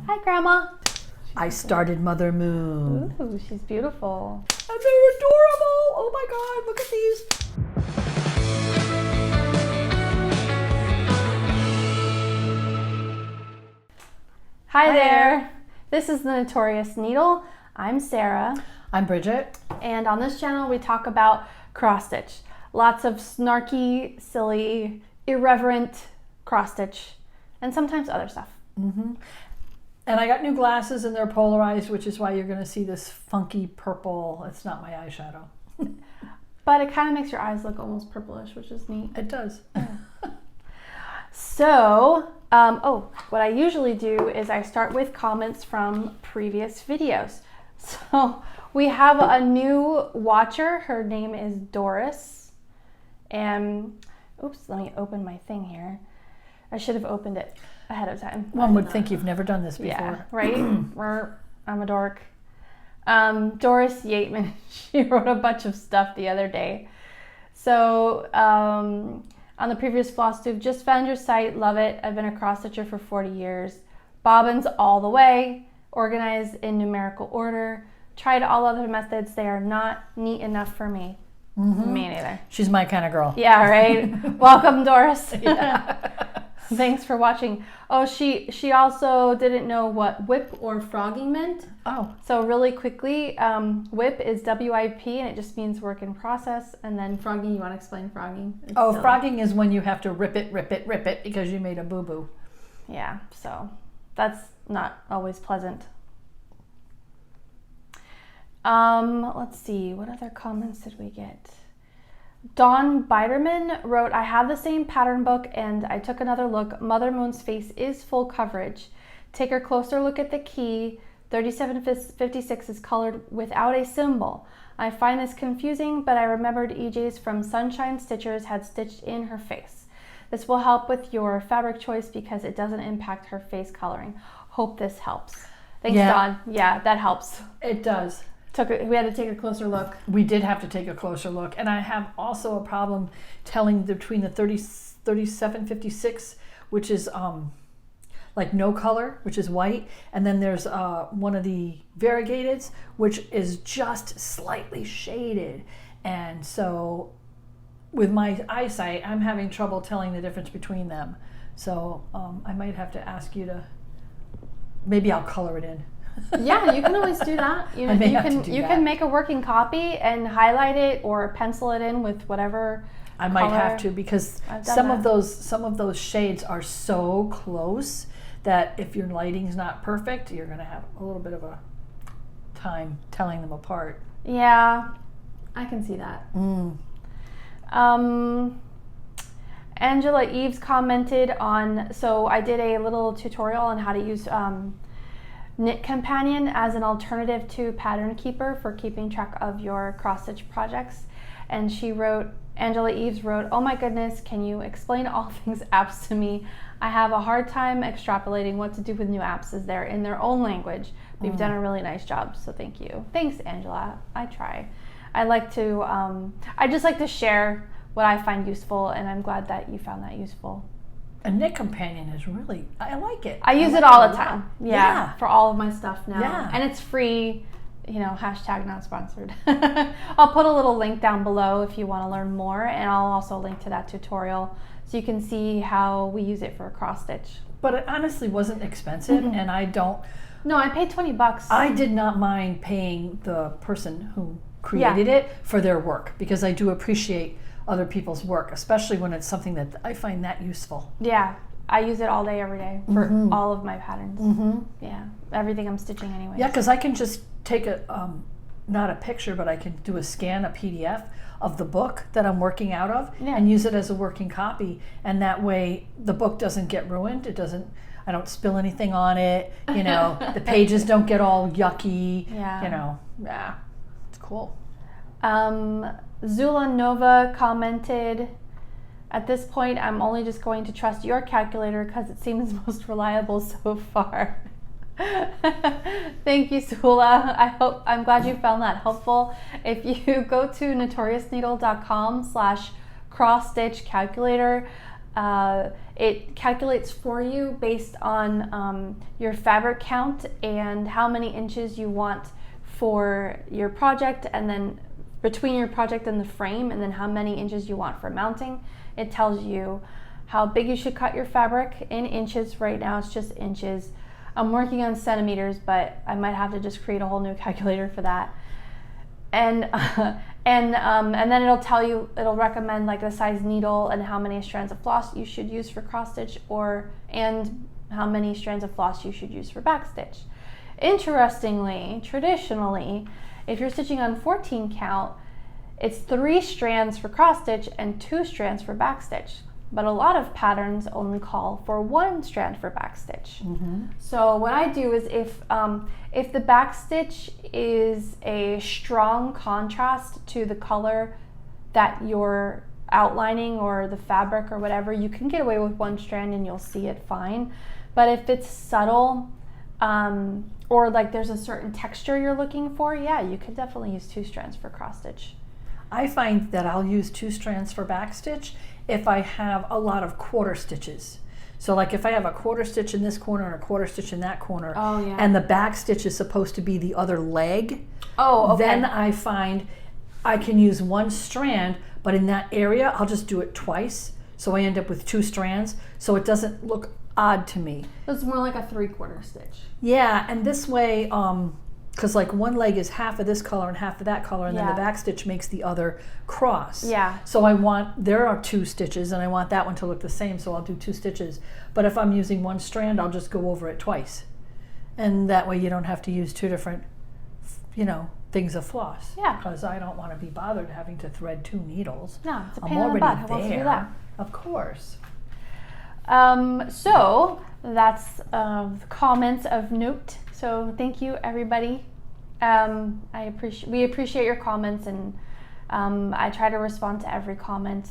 Hi, Grandma. I started Mother Moon. Ooh, she's beautiful. And they're adorable. Oh my God, look at these. Hi there. This is the Notorious Needle. I'm Sarah. I'm Bridget. And on this channel, we talk about cross stitch. Lots of snarky, silly, irreverent cross stitch, and sometimes other stuff. Mm-hmm. And I got new glasses and they're polarized, which is why you're going to see this funky purple. It's not my eyeshadow. But it kind of makes your eyes look almost purplish, which is neat. It does. So, what I usually do is I start with comments from previous videos. So we have a new watcher. Her name is Doris. And, oops, let me open my thing here. I should have opened it ahead of time. One would think you've never done this before. Yeah, right? I'm a dork. Doris Yateman, she wrote a bunch of stuff the other day. So, on the previous Flosstube, just found your site, love it. I've been a cross stitcher for 40 years. Bobbins all the way, organized in numerical order. Tried all other methods, they are not neat enough for me. Mm-hmm. Me neither. She's my kind of girl. Yeah, right? Welcome, Doris. Thanks for watching. Oh, she also didn't know what whip or frogging meant. Oh. So really quickly, whip is W-I-P and it just means work in process. And then frogging, you want to explain frogging? Frogging is when you have to rip it because you made a boo-boo. Yeah, so that's not always pleasant. Let's see, what other comments did we get? Dawn Biderman wrote, I have the same pattern book and I took another look. Mother Moon's face is full coverage. Take a closer look at the key. 3756 is colored without a symbol. I find this confusing, but I remembered EJ's from Sunshine Stitchers had stitched in her face. This will help with your fabric choice because it doesn't impact her face coloring. Hope this helps. Thanks, Dawn. Yeah, that helps. It does. We had to take a closer look. We did have to take a closer look. And I have also a problem telling between the 3756, which is like no color, which is white. And then there's one of the variegateds, which is just slightly shaded. And so with my eyesight, I'm having trouble telling the difference between them. So I might have to ask you to, maybe I'll color it in. Yeah, you can always do that. You can make a working copy and highlight it or pencil it in with whatever I might have to, because some of those shades are so close that if your lighting's not perfect, you're going to have a little bit of a time telling them apart. Yeah, I can see that. Angela Eves commented on, so I did a little tutorial on how to use Knit Companion as an alternative to Pattern Keeper for keeping track of your cross stitch projects. And Angela Eves wrote, oh my goodness, can you explain all things apps to me? I have a hard time extrapolating what to do with new apps as they're in their own language. But you've done a really nice job, so thank you. Thanks, Angela. I try. I just like to share what I find useful, and I'm glad that you found that useful. A Knit Companion is really, I like it. I use it all the time. Yeah, for all of my stuff now. Yeah. And it's free, hashtag not sponsored. I'll put a little link down below if you want to learn more, and I'll also link to that tutorial so you can see how we use it for a cross stitch. But it honestly wasn't expensive, and I don't. No, I paid $20. I did not mind paying the person who created it for their work, because I do appreciate other people's work, especially when it's something that I find that useful. Yeah, I use it all day, every day for all of my patterns. Yeah, everything I'm stitching anyway. Yeah, because I can just take not a picture, but I can do a scan, a PDF of the book that I'm working out of and use it as a working copy. And that way the book doesn't get ruined. I don't spill anything on it. The pages don't get all yucky. Yeah, it's cool. Zula Nova commented, at this point, I'm only just going to trust your calculator because it seems most reliable so far. Thank you, Zula. I'm glad you found that helpful. If you go to notoriousneedle.com/cross-stitch calculator, It calculates for you based on your fabric count and how many inches you want for your project, and then between your project and the frame, and then how many inches you want for mounting. It tells you how big you should cut your fabric in inches. Right now it's just inches. I'm working on centimeters, but I might have to just create a whole new calculator for that. And and then it'll tell you, it'll recommend like the size needle and how many strands of floss you should use for cross stitch, and how many strands of floss you should use for back stitch. Interestingly, traditionally, if you're stitching on 14 count, it's 3 strands for cross stitch and 2 strands for back stitch. But a lot of patterns only call for 1 strand for back stitch. Mm-hmm. So what I do is if the back stitch is a strong contrast to the color that you're outlining or the fabric or whatever, you can get away with 1 strand and you'll see it fine. But if it's subtle, or like there's a certain texture you're looking for, yeah, you could definitely use 2 strands for cross stitch. I find that I'll use 2 strands for back stitch if I have a lot of quarter stitches. So like if I have a quarter stitch in this corner and a quarter stitch in that corner, and the back stitch is supposed to be the other leg, then I find I can use 1 strand, but in that area I'll just do it twice. So I end up with 2 strands, so it doesn't look odd to me. It's more like a 3/4 stitch. Yeah, and this way, because like one leg is half of this color and half of that color, and then the back stitch makes the other cross. Yeah. So there are 2 stitches, and I want that one to look the same, so I'll do 2 stitches. But if I'm using 1 strand, I'll just go over it twice. And that way you don't have to use 2 different, things of floss. Yeah. Because I don't want to be bothered having to thread 2 needles. No, it's a pain in the butt. Who wants to do that? Of course. So that's comments of note. So thank you, everybody. We appreciate your comments, and I try to respond to every comment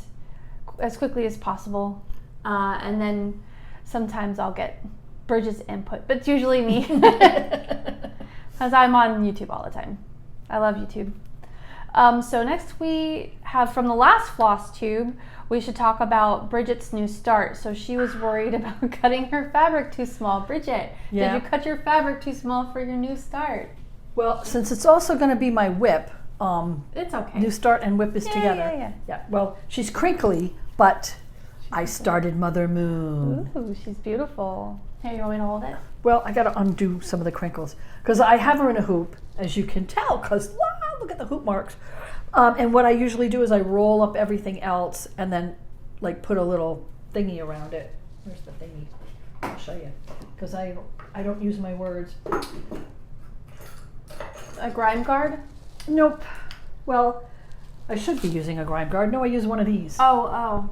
as quickly as possible. And then sometimes I'll get Bridget's input, but it's usually me because I'm on YouTube all the time. I love YouTube. So next we have, from the last Flosstube, we should talk about Bridget's new start. So she was worried about cutting her fabric too small. Bridget, did you cut your fabric too small for your new start? Well, since it's also going to be my whip, it's okay. New start and whip is together. Yeah. Well, she's crinkly, but I started Mother Moon. Ooh, she's beautiful. Here, you want me to hold it? Well, I got to undo some of the crinkles because I have her in a hoop, as you can tell, because look at the hoop marks. And what I usually do is I roll up everything else and then like put a little thingy around it. Where's the thingy? I'll show you, because I don't use my words. A grime guard? Nope. Well, I should be using a grime guard. No, I use one of these. Oh.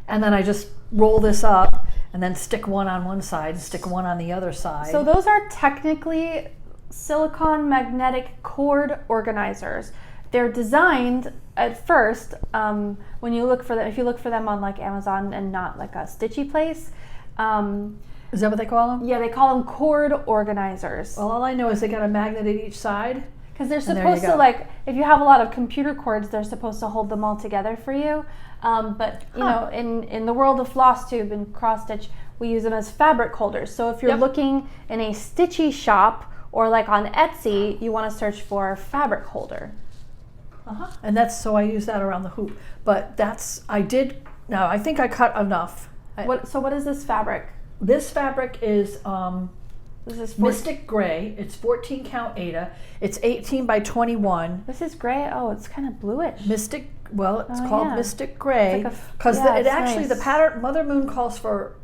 And then I just roll this up and then stick one on one side, stick one on the other side. So those are technically silicone magnetic cord organizers. They're designed at first, when you look for them, if you look for them on like Amazon and not like a stitchy place. Is that what they call them? Yeah, they call them cord organizers. Well, all I know is they got a magnet at each side. Because they're supposed to, like, if you have a lot of computer cords, they're supposed to hold them all together for you. But, you know, in the world of Flosstube and cross stitch, we use them as fabric holders. So if you're looking in a stitchy shop or like on Etsy, you want to search for fabric holder. And that's, so I use that around the hoop. But I think I cut enough. So what is this fabric? This fabric is This is Mystic Gray. It's 14 count Aida. It's 18 by 21. This is gray. Oh, it's kind of bluish. It's called Mystic Gray because the pattern Mother Moon calls for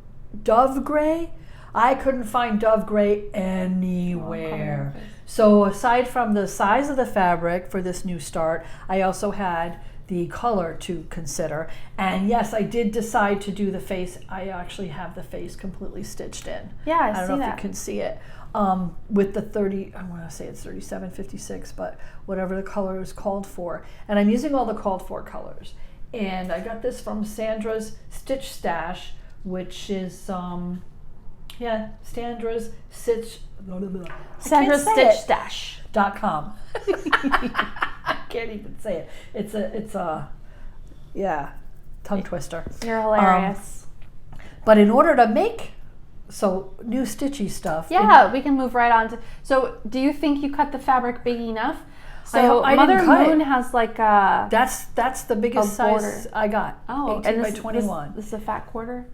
dove gray. I couldn't find dove gray anywhere. So aside from the size of the fabric for this new start, I also had the color to consider. And yes, I did decide to do the face. I actually have the face completely stitched in. Yeah, I don't know if you can see it. With the 30, I want to say it's 3756, but whatever the color is called for. And I'm using all the called for colors. And I got this from Sandra's Stitch Stash, which is, Sandra's Stitch Stash.com. I can't even say it. tongue twister. You're hilarious. But in order to make new stitchy stuff. Yeah, we can move right on to. So, do you think you cut the fabric big enough? So I Mother didn't cut Moon it. has like a. That's the biggest size I got. Oh, 18 and by 21. This is a fat quarter.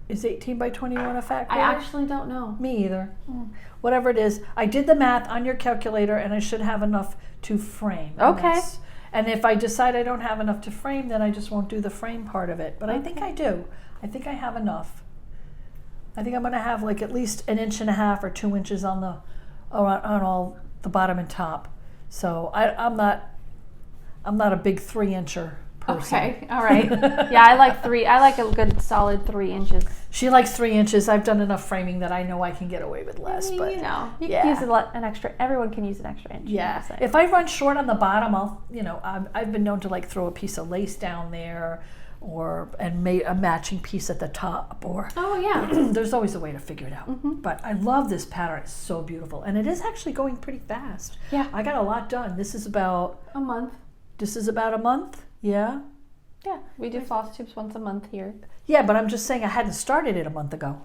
Is 18 by 21 a fat quarter? I actually don't know. Me either. Whatever it is, I did the math on your calculator, and I should have enough to frame. Okay. And if I decide I don't have enough to frame, then I just won't do the frame part of it. But I think I do. I think I have enough. I think I'm going to have like at least 1.5 inches or 2 inches on all the bottom and top. So I'm not a big 3-incher person. Okay, all right. Yeah, I like 3. I like a good solid 3 inches. She likes 3 inches. I've done enough framing that I know I can get away with less. But you can use an extra. Everyone can use an extra inch. Yeah. If I run short on the bottom, I've been known to like throw a piece of lace down there, and make a matching piece at the top. Oh yeah. There's always a way to figure it out. But I love this pattern. It's so beautiful, and it is actually going pretty fast. Yeah. I got a lot done. This is about a month. This is about a month. Yeah. Yeah, we do Flosstubes once a month here. Yeah, but I'm just saying I hadn't started it a month ago.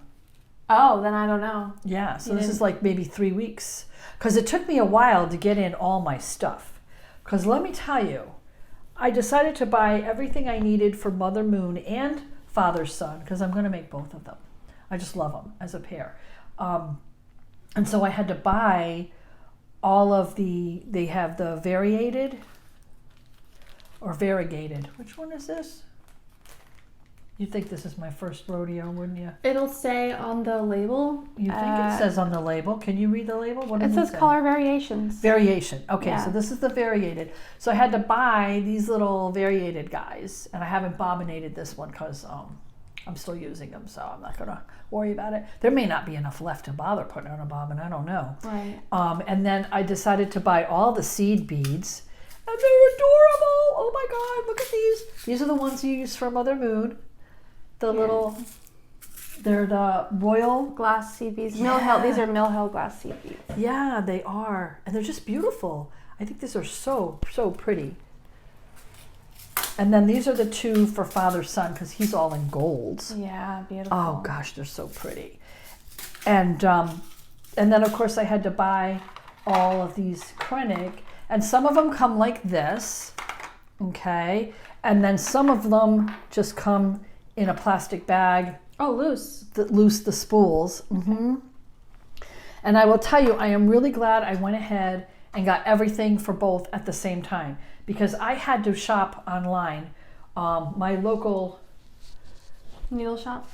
Oh, then I don't know. Yeah, so this is like maybe 3 weeks. Because it took me a while to get in all my stuff. Because let me tell you, I decided to buy everything I needed for Mother Moon and Father Son, because I'm going to make both of them. I just love them as a pair. And so I had to buy all of they have the variated or variegated. Which one is this? You'd think this is my first rodeo, wouldn't you? It'll say on the label. You think it says on the label? Can you read the label? What it does says say? color variations. Variation. Okay, Yeah. so this is the variated. So I had to buy these little variated guys, and I haven't bobbinated this one because I'm still using them, so I'm not going to worry about it. There may not be enough left to bother putting on a bobbin. I don't know. Right. And then I decided to buy all the seed beads, and they're adorable. Oh my God, look at these. These are the ones you use for Mother Moon. The little, they're the royal glass seed beads. Mill Hill. These are Mill Hill glass seed beads. Yeah, they are. And they're just beautiful. I think these are so pretty. And then these are the 2 for Father Son because he's all in golds. Yeah, beautiful. Oh gosh, they're so pretty. And then of course I had to buy all of these Krennic, and some of them come like this, okay? And then some of them just come in a plastic bag. Oh, loose. Loose the spools. And I will tell you, I am really glad I went ahead and got everything for both at the same time, because I had to shop online. My local needle shop,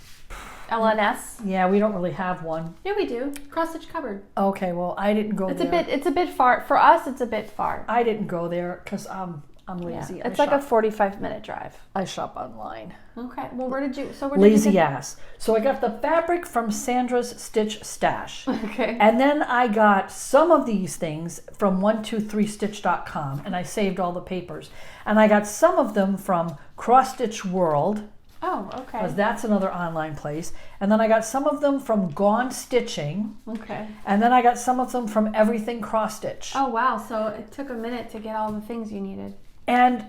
LNS. Yeah, we don't really have one. Yeah, we do. Cross stitch cupboard. Okay, well I didn't go there. It's a bit far for us. It's a bit far. I didn't go there because I'm lazy. Yeah, it's like a 45-minute drive. I shop online. Okay. Well, where did you Lazy ass. So I got the fabric from Sandra's Stitch Stash. Okay. And then I got some of these things from 123stitch.com, and I saved all the papers. And I got some of them from Cross Stitch World. Oh, okay. Because that's another online place. And then I got some of them from Gone Stitching. Okay. And then I got some of them from Everything Cross Stitch. Oh, wow. So it took a minute to get all the things you needed. And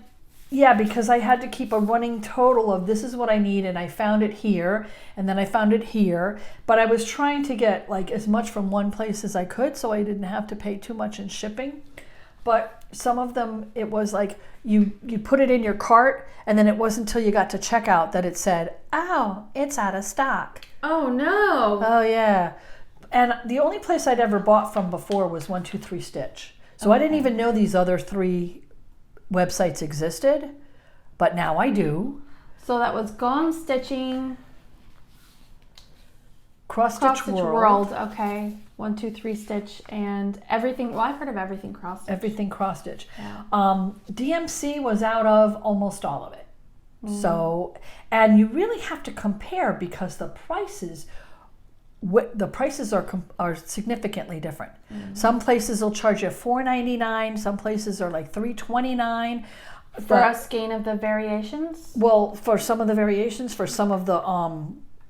yeah, because I had to keep a running total of this is what I need, and I found it here, and then I found it here. But I was trying to get like as much from one place as I could so I didn't have to pay too much in shipping. But some of them, it was like you put it in your cart, and then it wasn't until you got to checkout that it said, "Oh, it's out of stock." Oh no. Oh yeah. And the only place I'd ever bought from before was 123 Stitch. So I didn't even know these other 3 websites existed, but now I do. So that was Gone Stitching, Cross Stitch World. Okay. 123 Stitch and Everything. Well, I've heard of Everything Cross Stitch. Everything Cross Stitch. Yeah. DMC was out of almost all of it. So, and you really have to compare because the prices are significantly different. Some places will charge you $4.99. Some places are like $3.29 for a skein of the variations. Well, for some of the variations, for some of the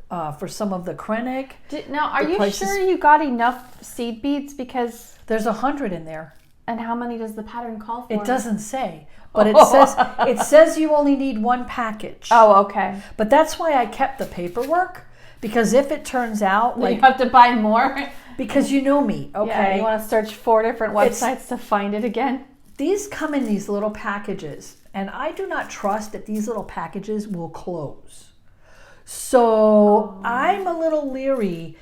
Krennic. Now, are you sure you got enough seed beads? Because there's 100 in there. And how many does the pattern call for? It doesn't say, but it says you only need one package. Oh, okay. But that's why I kept the paperwork, because if it turns out like you have to buy more. Because you know me, okay? Yeah, you want to search 4 different websites to find it again. These come in these little packages, and I do not trust that these little packages will close. So I'm a little leery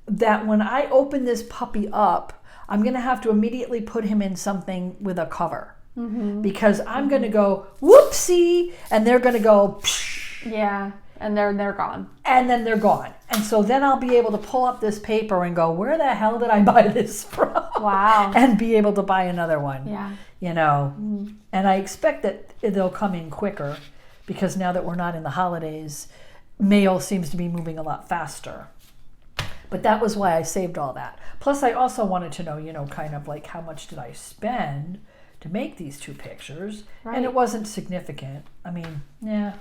that when I open this puppy up, I'm going to have to immediately put him in something with a cover. Because I'm going to go, whoopsie, and they're going to go, psh. Yeah, and they're gone. And then they're gone. And so then I'll be able to pull up this paper and go, where the hell did I buy this from? Wow. And be able to buy another one. Yeah. You know, and I expect that they'll come in quicker, because now that we're not in the holidays, mail seems to be moving a lot faster. But that was why I saved all that. Plus, I also wanted to know, you know, kind of like how much did I spend to make these 2 pictures? Right. And it wasn't significant. I mean, yeah,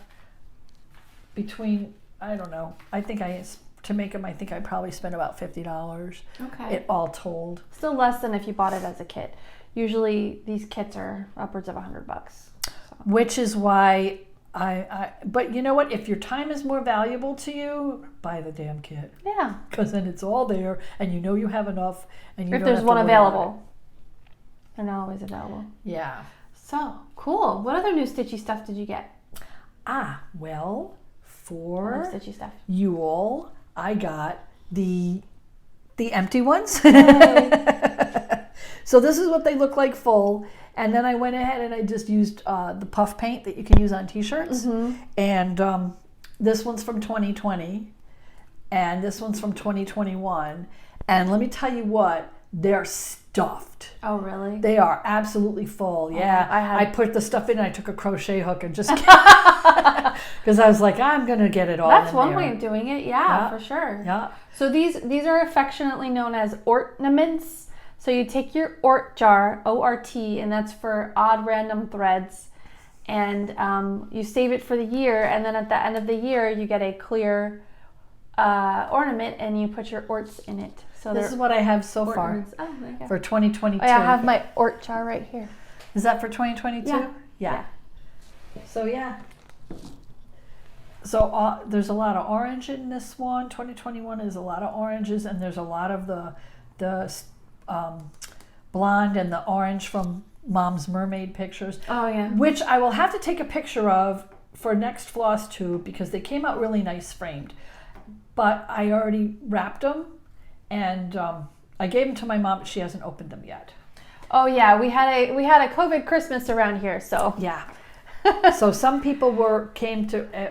between, I don't know, to make them, I think I probably spent about $50. Okay. It all told. Still less than if you bought it as a kit. Usually these kits are upwards of $100. So. Which is why but you know what? If your time is more valuable to you, buy the damn kit. Yeah. Because then it's all there, and you know you have enough, and you If don't there's have to one worry available. about They're not always available. it. Yeah. So, cool. What other new stitchy stuff did you get? Well, I for love stitchy stuff. you all, I got the empty ones. So this is what they look like full. And then I went ahead and I just used the puff paint that you can use on t-shirts. And this one's from 2020. And this one's from 2021. And let me tell you what, they're stuffed. Oh, really? They are absolutely full. Yeah. I put the stuff in and I took a crochet hook and just, because I was like, I'm going to get it all That's in one there. way of doing it. Yeah, for sure. Yeah. So these are affectionately known as Ort-naments. So you take your Ort jar, O.r.t., and that's for odd random threads, and you save it for the year, and then at the end of the year you get a clear ornament and you put your orts in it. So this is what I have so far for 2022. Oh, yeah, I have my Ort jar right here. Is that for 2022? Yeah. So yeah. So there's a lot of orange in this one. 2021 is a lot of oranges, and there's a lot of the blonde and the orange from Mom's mermaid pictures. Oh yeah. Which I will have to take a picture of for next Flosstube, because they came out really nice framed. But I already wrapped them, and I gave them to my mom, but she hasn't opened them yet. Oh yeah, we had a COVID Christmas around here, so yeah. So some people came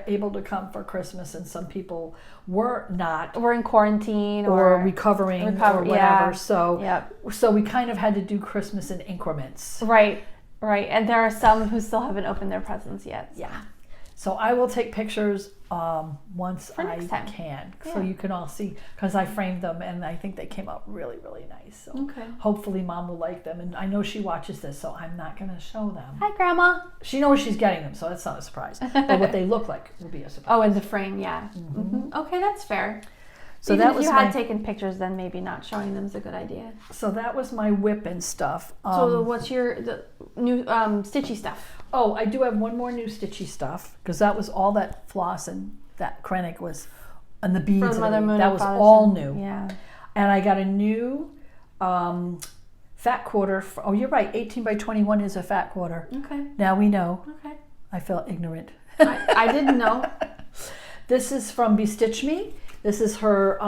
able to come for Christmas, and some people were not. We're in quarantine or recovering or whatever. Yeah. So we kind of had to do Christmas in increments. Right. And there are some who still haven't opened their presents yet. So. Yeah. So I will take pictures once I can, so you can all see, because I framed them and I think they came out really, really nice. So hopefully Mom will like them, and I know she watches this, so I'm not going to show them. Hi, Grandma. She knows she's getting them, so that's not a surprise. But what they look like will be a surprise. Oh, in the frame, yeah. Okay, that's fair. So even that if was you had taken pictures, then maybe not showing them is a good idea. So that was my whip and stuff. So what's the new stitchy stuff? Oh, I do have one more new stitchy stuff, because that was all that floss and that Krennic was, and the beads. From Mother Moon, that was all new. Yeah. And I got a new fat quarter. Oh, you're right. 18 by 21 is a fat quarter. Okay. Now we know. Okay. I felt ignorant. I didn't know. This is from Bestitch Me. This is her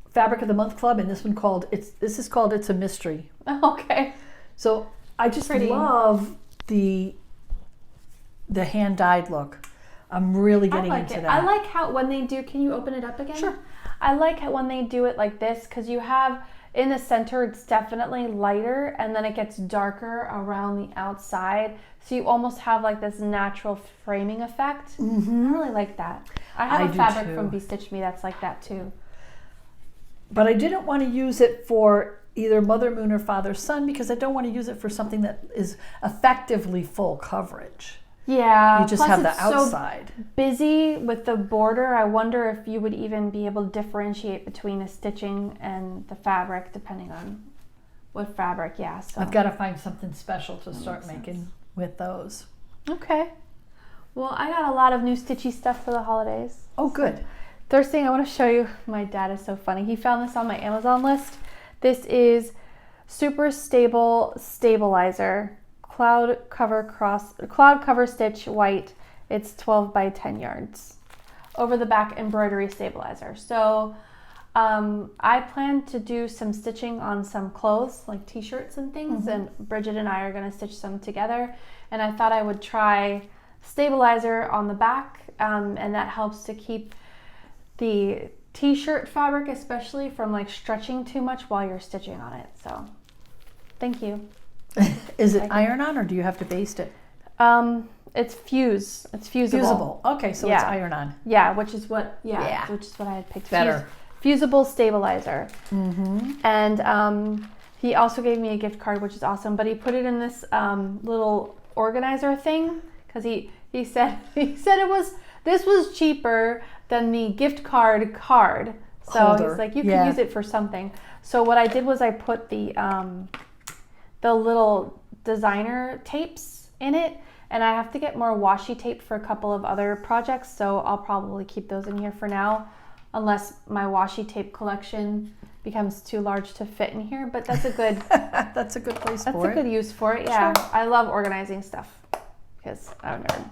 Fabric of the Month Club, and this is called It's a Mystery. Okay. So I just love the hand dyed look. I'm really getting into that. I like how when they do. Can you open it up again? Sure. I like how when they do it like this, because you have in the center it's definitely lighter, and then it gets darker around the outside, so you almost have like this natural framing effect. I really like that. I have a fabric from Bestitch Me that's like that too. But I didn't want to use it for either Mother Moon or Father Sun, because I don't want to use it for something that is effectively full coverage. Yeah, you just have the outside. So busy with the border. I wonder if you would even be able to differentiate between the stitching and the fabric, depending on What fabric? Yeah. So I've got to find something special to start makes making sense. with those. Okay. Well, I got a lot of new stitchy stuff for the holidays. Oh, good. First thing I want to show you, my dad is so funny. He found this on my Amazon list. This is Super Stable Stabilizer cloud cover stitch white. It's 12 by 10 yards. Over the back embroidery stabilizer. So I plan to do some stitching on some clothes, like t-shirts and things, and Bridget and I are going to stitch some together. And I thought I would try stabilizer on the back, and that helps to keep the t-shirt fabric especially from like stretching too much while you're stitching on it. So thank you. Is it iron-on or do you have to baste it? It's fusible. Okay, so it's iron-on. Yeah, which is what I had picked. Better. Fusible stabilizer. And he also gave me a gift card, which is awesome, but he put it in this little organizer thing because he said this was cheaper than the gift card. So Holder. he's like, you can use it for something. So what I did was I put the little designer tapes in it, and I have to get more washi tape for a couple of other projects, so I'll probably keep those in here for now, unless my washi tape collection becomes too large to fit in here. But that's a good that's a good place that's for a it. good use for it. Yeah, Sure. I love organizing stuff because I'm a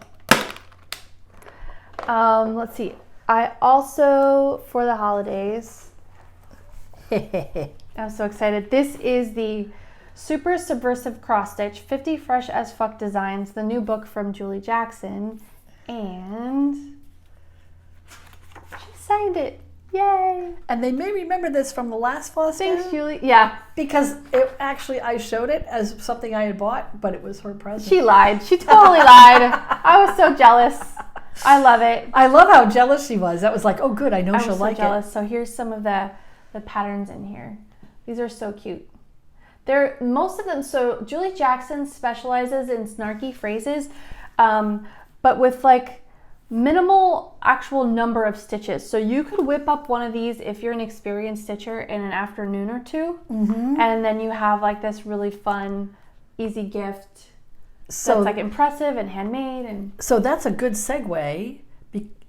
nerd. Let's see. I also, for the holidays, I'm so excited. This is the Super Subversive Cross Stitch 50 Fresh as Fuck Designs, the new book from Julie Jackson, and she signed it. Yay! And they may remember this from the last Flosstube. Thanks, Julie. Yeah. Because I showed it as something I had bought, but it was her present. She lied. She totally lied. I was so jealous. I love it. I love how jealous she was. That was like, oh good, I know she'll like it. I was so jealous. So here's some of the patterns in here. These are so cute. Most of them, so Julie Jackson specializes in snarky phrases, but with like minimal actual number of stitches. So you could whip up one of these if you're an experienced stitcher in an afternoon or two, and then you have like this really fun, easy gift. So it's like impressive and handmade. And so that's a good segue.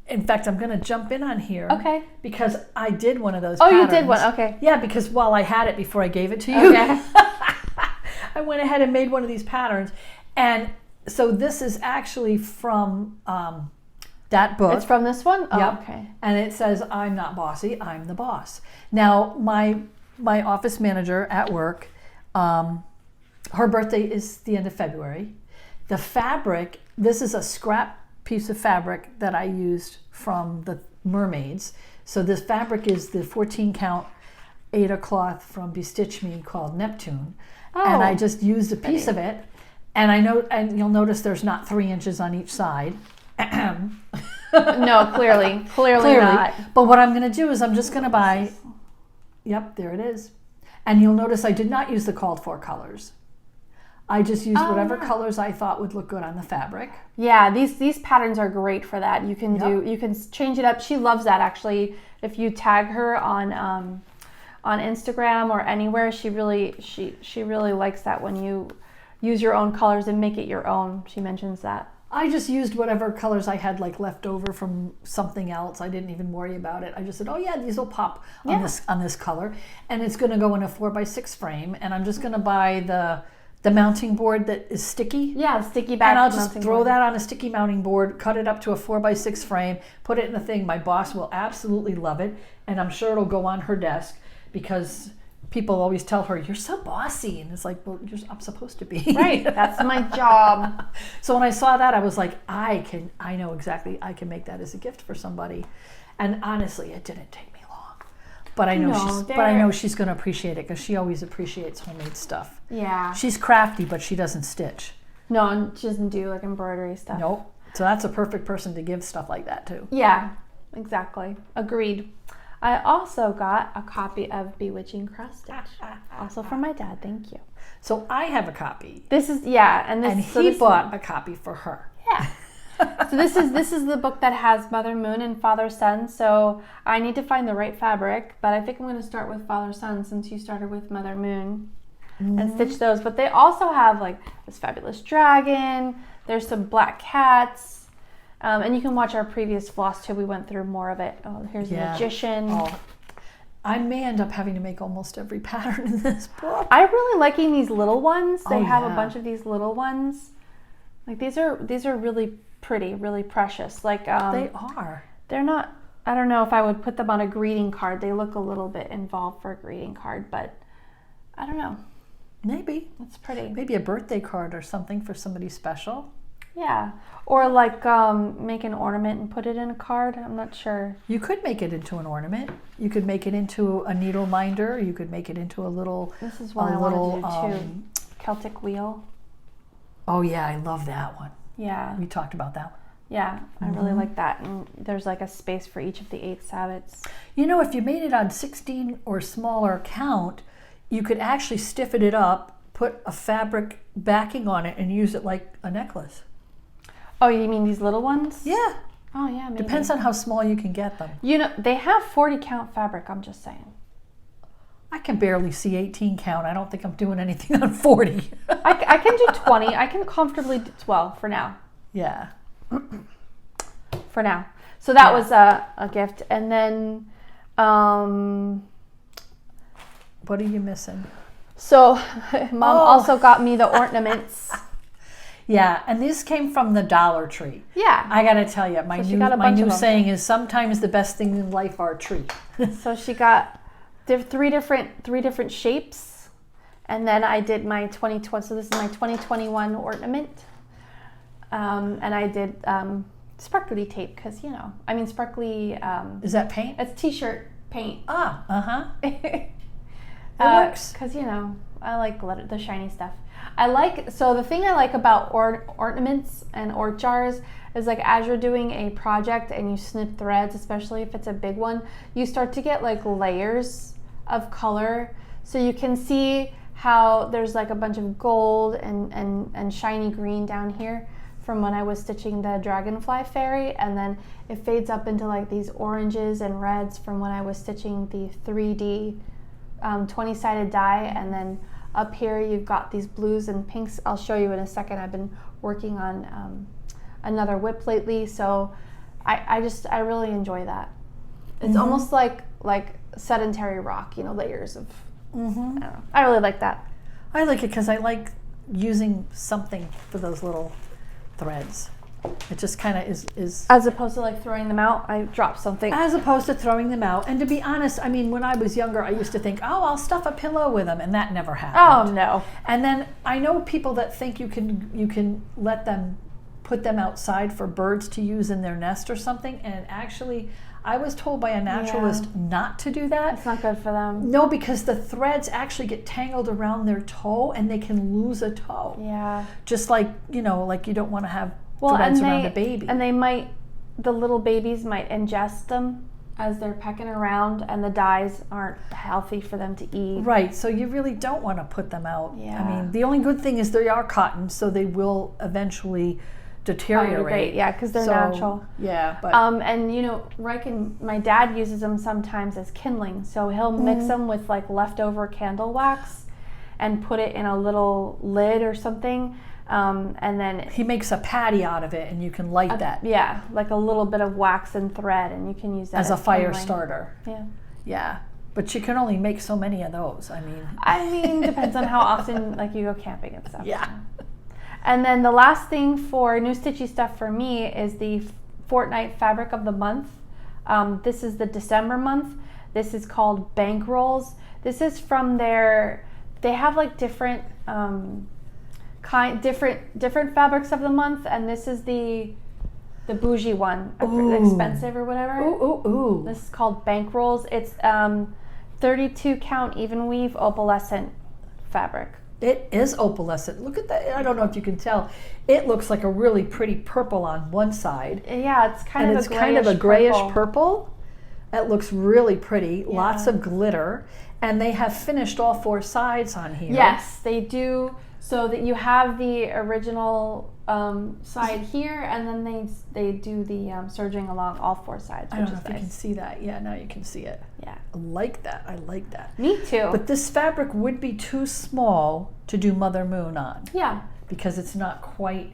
In fact, I'm going to jump in on here. Okay. Because I did one of those patterns. patterns. You did one, okay. Yeah, because while I had it before I gave it to you, okay. I went ahead and made one of these patterns. And so this is actually from that book. It's from this one? Oh, yep. Okay. And it says, I'm not bossy, I'm the boss. Now, my office manager at work, her birthday is the end of February. The fabric, this is a scrap piece of fabric that I used from the mermaids. So this fabric is the 14 count Aida cloth from Bestitch Me called Neptune. Oh, and I just used a piece of it. And you'll notice there's not 3 inches on each side. No, clearly not. But what I'm going to do is I'm just going to buy, yep, there it is. And you'll notice I did not use the called for colors. I just used whatever colors I thought would look good on the fabric. Yeah, these patterns are great for that. You can you can change it up. She loves that actually. If you tag her on Instagram or anywhere, she really likes that when you use your own colors and make it your own. She mentions that. I just used whatever colors I had like left over from something else. I didn't even worry about it. I just said, oh yeah, these will pop on this color, and it's going to go in a 4x6 frame. And I'm just going to buy the mounting board that is sticky. Yeah, sticky back. And I'll just throw that on a sticky mounting board, cut it up to a 4x6 frame, put it in the thing. My boss will absolutely love it, and I'm sure it'll go on her desk because people always tell her, you're so bossy. And it's like, well, I'm supposed to be. Right, that's my job. So when I saw that, I was like, I know exactly, I can make that as a gift for somebody. And honestly, it didn't take me long. But I know she's going to appreciate it because she always appreciates homemade stuff. Yeah. She's crafty, but she doesn't stitch. No, she doesn't do like embroidery stuff. Nope. So that's a perfect person to give stuff like that to. Yeah, exactly. Agreed. I also got a copy of Bewitching Cross Stitch, also from my dad. Thank you. So I have a copy. This is he bought a copy for her. Yeah. So this is the book that has Mother Moon and Father Sun. So I need to find the right fabric, but I think I'm going to start with Father Sun since you started with Mother Moon. and stitch those. But they also have like this fabulous dragon. There's some black cats. And you can watch our previous Flosstube. We went through more of it. Oh, here's the magician. Oh. I may end up having to make almost every pattern in this book. I'm really liking these little ones. They have yeah. a bunch of these little ones. Like these are really pretty, really precious. Like they are. They're not. I don't know if I would put them on a greeting card. They look a little bit involved for a greeting card, but I don't know. Maybe it's pretty. Maybe a birthday card or something for somebody special. Yeah, or like make an ornament and put it in a card. I'm not sure. You could make it into an ornament. You could make it into a needle minder. You could make it into a little. This is what I want to do too. Celtic wheel. Oh yeah, I love that one. Yeah. We talked about that one. Yeah, I really like that. And there's like a space for each of the 8 sabots. You know, if you made it on 16 or smaller count, you could actually stiffen it up, put a fabric backing on it, and use it like a necklace. Oh, you mean these little ones? Yeah. Oh, yeah, maybe. Depends on how small you can get them. You know, they have 40 count fabric, I'm just saying. I can barely see 18 count. I don't think I'm doing anything on 40. I can do 20. I can comfortably do 12 for now. Yeah. For now. So that was a gift. And then... what are you missing? So Mom also got me the Ort-naments. Yeah, and this came from the Dollar Tree. Yeah. I got to tell you, my new saying is sometimes the best things in life are a treat. So she got three different shapes, and then I did my 2020. So this is my 2021 ornament, and I did sparkly tape because sparkly. Is that paint? It's t-shirt paint. Ah, It works because I like the shiny stuff. So the thing I like about ornaments and ort jars is like as you're doing a project and you snip threads, especially if it's a big one, you start to get like layers of color. So you can see how there's like a bunch of gold and shiny green down here from when I was stitching the dragonfly fairy, and then it fades up into like these oranges and reds from when I was stitching the 3D 20-sided die, and then up here you've got these blues and pinks. I'll show you in a second. I've been working on another whip lately, so I really enjoy that. It's almost like sedentary rock, layers of. I don't know. I really like that. I like it because I like using something for those little threads. It just kind of is as opposed to like throwing them out. I dropped something. As opposed to throwing them out. And to be honest, I mean, when I was younger, I used to think, oh, I'll stuff a pillow with them, and that never happened. Oh no. And then I know people that think you can let them put them outside for birds to use in their nest or something, and actually I was told by a naturalist not to do that. It's not good for them. No, because the threads actually get tangled around their toe and they can lose a toe. Yeah. Just like, like you don't want to have threads around a baby. And the little babies might ingest them as they're pecking around, and the dyes aren't healthy for them to eat. Right, so you really don't want to put them out. Yeah. I mean, the only good thing is they are cotton, so they will eventually deteriorate. Yeah, because they're natural. Yeah, but and my dad uses them sometimes as kindling, so he'll mix them with like leftover candle wax and put it in a little lid or something, and then he makes a patty out of it, and you can light that. Yeah, like a little bit of wax and thread, and you can use that as a fire starter. Yeah, but you can only make so many of those. I mean, depends on how often like you go camping and stuff. Yeah. And then the last thing for new stitchy stuff for me is the Fortnite fabric of the month. This is the December month. This is called Bankrolls. This is from they have like different different fabrics of the month, and this is the bougie one, expensive or whatever. Ooh. This is called Bankrolls. It's 32 count even weave opalescent fabric. It is opalescent. Look at that. I don't know if you can tell. It looks like a really pretty purple on one side. Yeah, it's kind of a grayish purple. It looks really pretty. Yeah. Lots of glitter. And they have finished all 4 sides on here. Yes, they do. So that you have the original side here, and then they do the serging along all 4 sides, I which don't know is if you nice. can see that. Yeah, now you can see it. Yeah. I like that. I like that. Me too. But this fabric would be too small to do Mother Moon on. Yeah. Because it's not quite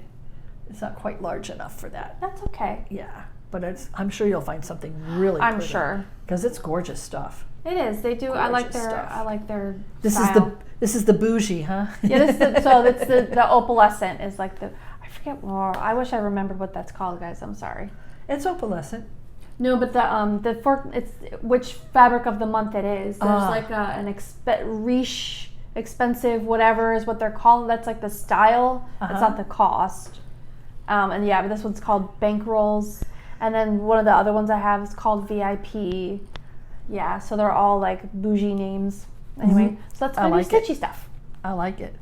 large enough for that. That's okay. Yeah. But I'm sure you'll find something really I'm pretty. sure. Because it's gorgeous stuff. It is. They do. I like their This style. This is the bougie, huh? Yeah, so it's the opalescent is like I forget. Well, I wish I remembered what that's called, guys. I'm sorry. It's opalescent. No, but it's which fabric of the month it is. There's like an expensive whatever is what they're called. That's like the style. It's not the cost. And yeah, but this one's called Bankrolls, and then one of the other ones I have is called VIP. Yeah, so they're all like bougie names. Anyway, so that's my new stitchy stuff. I like it.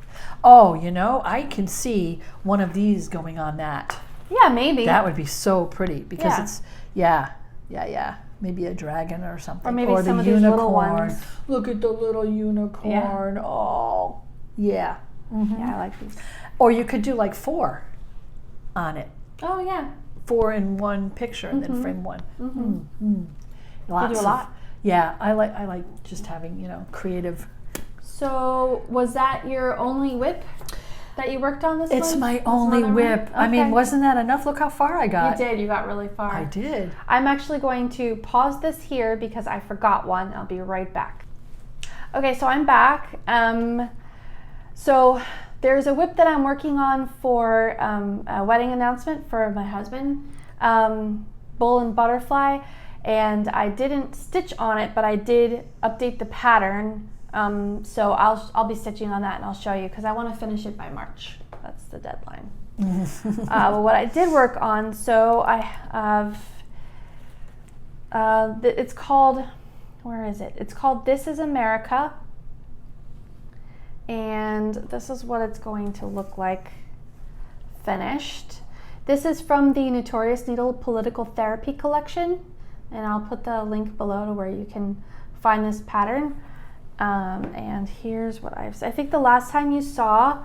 Oh, I can see one of these going on that. Yeah, maybe. That would be so pretty because it's maybe a dragon or something. Or maybe some of these little ones. Look at the little unicorn. Yeah. Oh, yeah. Mm-hmm. Yeah, I like these. Or you could do like 4 on it. Oh yeah. 4 in one picture and then frame one. Mm-hmm. Mm-hmm. You do a lot. Yeah, I like just having creative. So was that your only whip that you worked on this month? It's my only whip. Okay. I mean, wasn't that enough? Look how far I got. You did. You got really far. I did. I'm actually going to pause this here because I forgot one. I'll be right back. Okay, so I'm back. So there's a whip that I'm working on for a wedding announcement for my husband, Bull and Butterfly, and I didn't stitch on it, but I did update the pattern. So I'll be stitching on that and I'll show you because I want to finish it by March. That's the deadline. What I did work on, so I have, it's called, where is it? It's called This Is America. And this is what it's going to look like finished. This is from the Notorious Needle Political Therapy collection. And I'll put the link below to where you can find this pattern. And here's what I think the last time you saw,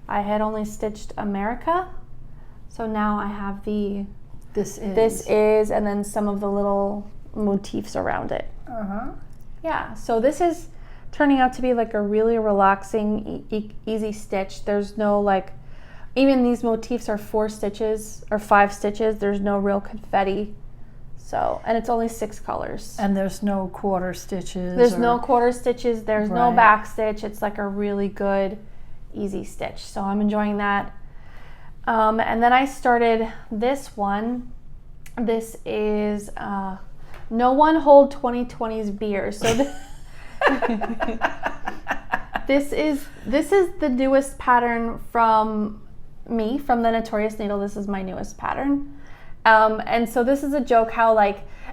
I had only stitched America. So now I have this is, and then some of the little motifs around it. Yeah, so this is turning out to be like a really relaxing, easy stitch. There's no even these motifs are 4 stitches or 5 stitches. There's no real confetti. So, and it's only 6 colors. And there's no quarter stitches. There's no quarter stitches. There's no back stitch. It's like a really good, easy stitch. So I'm enjoying that. And then I started this one. This is No One Hold 2020's Beer. So this is the newest pattern from me, from the Notorious Needle. This is my newest pattern. And so this is a joke how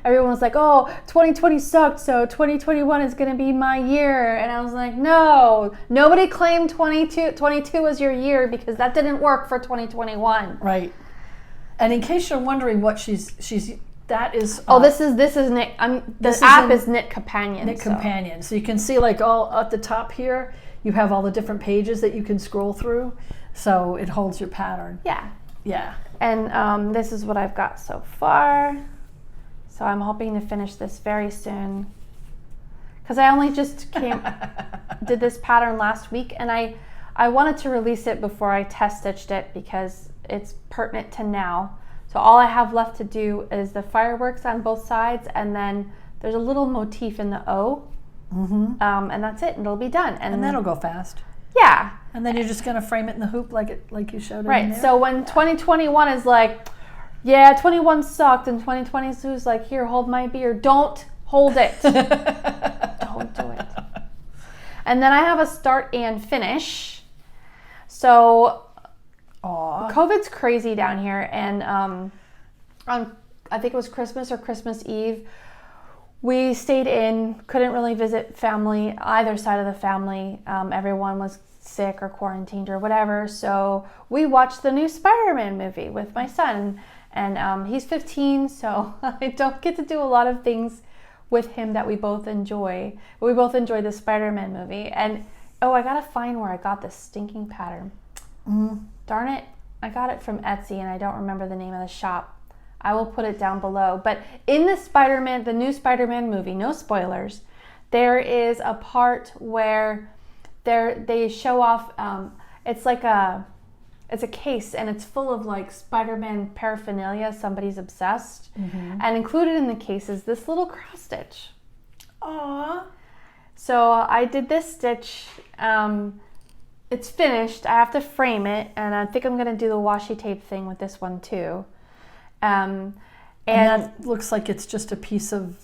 everyone was like, oh, 2020 sucked, so 2021 is going to be my year. And I was like, no, nobody claimed 22 was your year because that didn't work for 2021. Right. And in case you're wondering what that is. This is Knit. The app is Knit Companion. Knit Companion. So you can see all at the top here, you have all the different pages that you can scroll through. So it holds your pattern. Yeah. Yeah. And this is what I've got so far. So I'm hoping to finish this very soon. Because I only just did this pattern last week, and I wanted to release it before I test stitched it because it's pertinent to now. So all I have left to do is the fireworks on both sides, and then there's a little motif in the O. And that's it, and it'll be done. And that'll go fast. Yeah. And then you're just going to frame it in the hoop like you showed it. Right. So when 2021 is like, yeah, 21 sucked, and 2022 is like, here, hold my beer. Don't hold it. Don't do it. And then I have a start and finish. So COVID's crazy down here, and on I think it was Christmas or Christmas Eve, we stayed in, couldn't really visit family, either side of the family. Everyone was sick or quarantined or whatever. So we watched the new Spider-Man movie with my son. And he's 15, so I don't get to do a lot of things with him that we both enjoy. But we both enjoy the Spider-Man movie. And, I got to find where I got this stinking pattern. Darn it. I got it from Etsy, and I don't remember the name of the shop. I will put it down below. But in the new Spider-Man movie, no spoilers, there is a part where they show off. It's like it's a case, and it's full of like Spider-Man paraphernalia. Somebody's obsessed, and included in the case is this little cross stitch. Aww. So I did this stitch. It's finished. I have to frame it, and I think I'm gonna do the washi tape thing with this one too. And that looks like it's just a piece of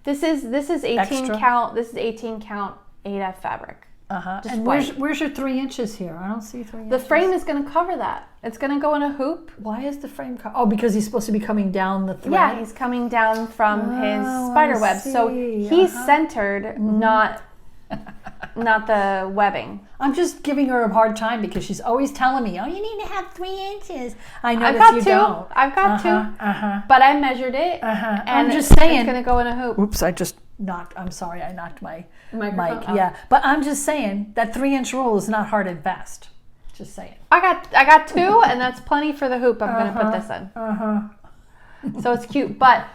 this is 18 extra. count. This is 18 count 8F fabric. And where's your 3 inches here? I don't see 3 inches. The frame is going to cover that. It's going to go in a hoop. Why is the frame Oh, because he's supposed to be coming down the thread. Yeah, he's coming down from his spider web. So he's centered, not the webbing. I'm just giving her a hard time because she's always telling me, "Oh, you need to have 3 inches." I know I've that got you two. don't. I've got two. But I measured it. And I'm just saying. It's going to go in a hoop. Oops, I'm sorry, I knocked my Microphone? mic. Oh. Yeah, but I'm just saying that 3-inch rule is not hard and fast. Just saying. I got two, and that's plenty for the hoop I'm going to put this in. So it's cute, but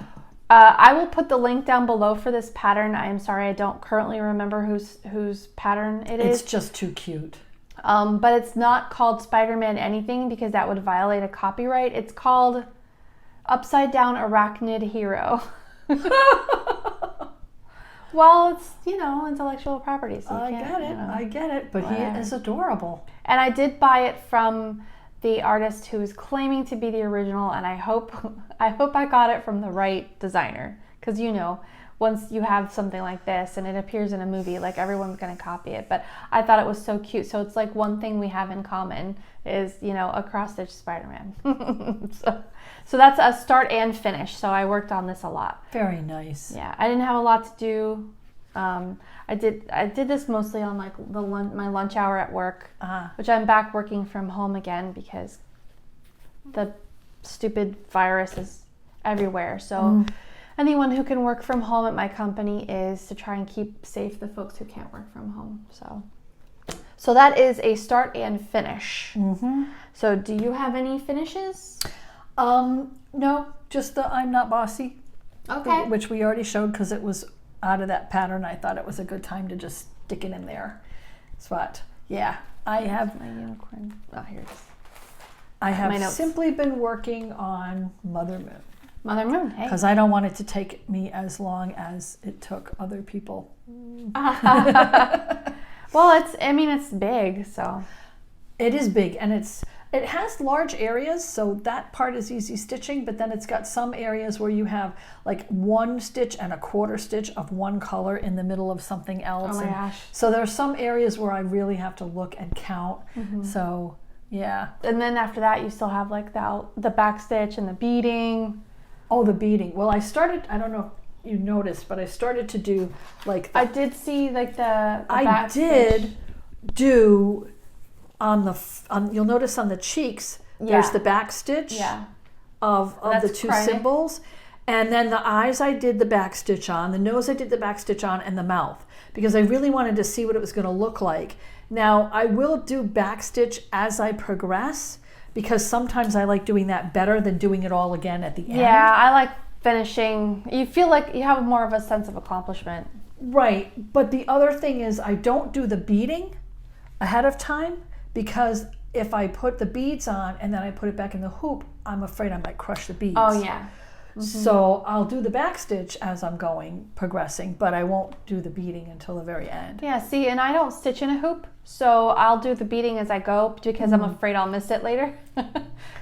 I will put the link down below for this pattern. I am sorry, I don't currently remember whose pattern it is. It's just too cute. But it's not called Spider-Man anything because that would violate a copyright. It's called Upside Down Arachnid Hero. Well, it's, intellectual property. So I get it, but he is adorable. And I did buy it from the artist who is claiming to be the original, and I hope I got it from the right designer, because once you have something like this and it appears in a movie, like everyone's going to copy it. But I thought it was so cute. So it's like one thing we have in common is a cross-stitch Spider-Man. So that's a start and finish. So I worked on this a lot. Very nice. Yeah, I didn't have a lot to do. I did this mostly on like my lunch hour at work, which I'm back working from home again because the stupid virus is everywhere. So anyone who can work from home at my company is to try and keep safe the folks who can't work from home. So that is a start and finish. So do you have any finishes? No, just the I'm Not Bossy. Okay. Which we already showed because it was out of that pattern. I thought it was a good time to just stick it in there. But yeah, I have my unicorn. Oh, here it is. I have simply been working on Mother Moon. Mother Moon, hey. Because I don't want it to take me as long as it took other people. Well, it's big, so. It is big, and it has large areas, so that part is easy stitching, but then it's got some areas where you have like 1 stitch and a 1/4 stitch of one color in the middle of something else. Oh my gosh. So there are some areas where I really have to look and count. So yeah. And then after that, you still have like the back stitch and the beading. Oh, the beading. Well, I don't know if you noticed, but I started to do like I did see like the I back did stitch. do you'll notice on the cheeks there's the back stitch of the 2 symbols, and then the eyes I did the back stitch on, the nose I did the back stitch on, and the mouth, because I really wanted to see what it was going to look like. Now I will do back stitch as I progress, because sometimes I like doing that better than doing it all again at the end. Yeah, I like finishing. You feel like you have more of a sense of accomplishment. Right, but the other thing is I don't do the beading ahead of time, because if I put the beads on and then I put it back in the hoop, I'm afraid I might crush the beads. Oh yeah. So I'll do the back stitch as I'm progressing, but I won't do the beading until the very end. Yeah, see, and I don't stitch in a hoop, so I'll do the beading as I go because I'm afraid I'll miss it later.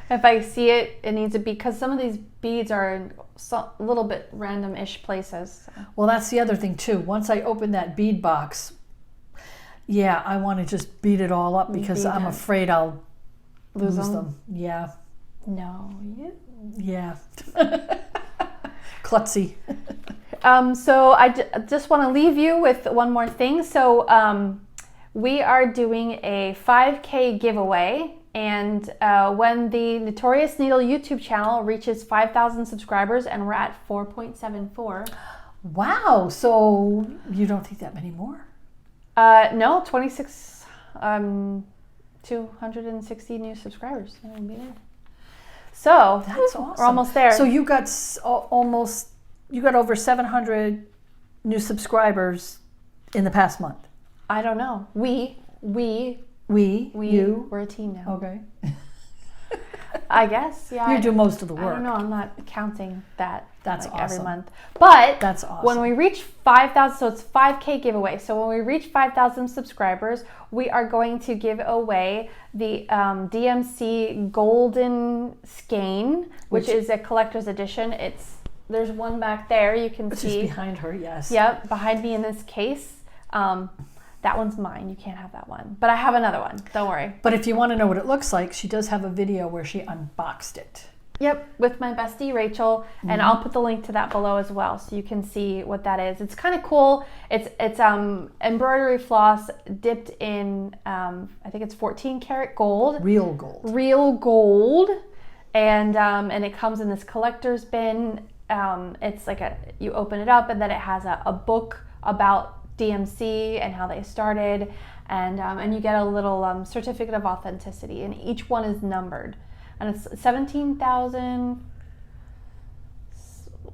If I see it, it needs to be, because some of these beads are in a little bit random-ish places. So. Well, that's the other thing too. Once I open that bead box, yeah, I want to just beat it all up because I'm afraid I'll lose them. Yeah. No, yeah. Klutzy. So I just want to leave you with one more thing. So we are doing a 5K giveaway, and when the Notorious Needle YouTube channel reaches 5,000 subscribers, and we're at 4.74. Wow, so you don't think that many more? No, 26. 260 new subscribers. And we'll be there. So that's awesome. We're almost there. So you got over 700 new subscribers in the past month. I don't know. We're a team now. Okay. I guess, yeah. You do most of the work. I don't know. I'm not counting that. That's like awesome. Every month. But that's awesome. When we reach 5,000, so it's 5K giveaway. So when we reach 5,000 subscribers, we are going to give away the DMC Golden Skein, which is a collector's edition. There's one back there. You can see. Just behind her, yes. Yep, behind me in this case. That one's mine. You can't have that one. But I have another one. Don't worry. But if you want to know what it looks like, she does have a video where she unboxed it. Yep, with my bestie Rachel, and I'll put the link to that below as well, so you can see what that is. It's kind of cool. It's embroidery floss dipped in I think it's 14 karat gold. Real gold. Real gold, and it comes in this collector's bin. It's like you open it up, and then it has a book about DMC and how they started, and you get a little certificate of authenticity, and each one is numbered. And it's 17,000,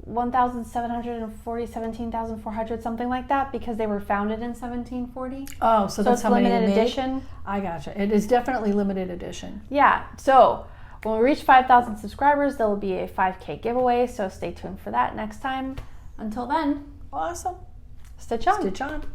1,740, 17,400, something like that, because they were founded in 1740. Oh, so that's it's how many limited made? Edition. I gotcha. It is definitely limited edition. Yeah. So when we reach 5,000 subscribers, there will be a 5K giveaway. So stay tuned for that next time. Until then, Awesome. stitch on. Stitch on.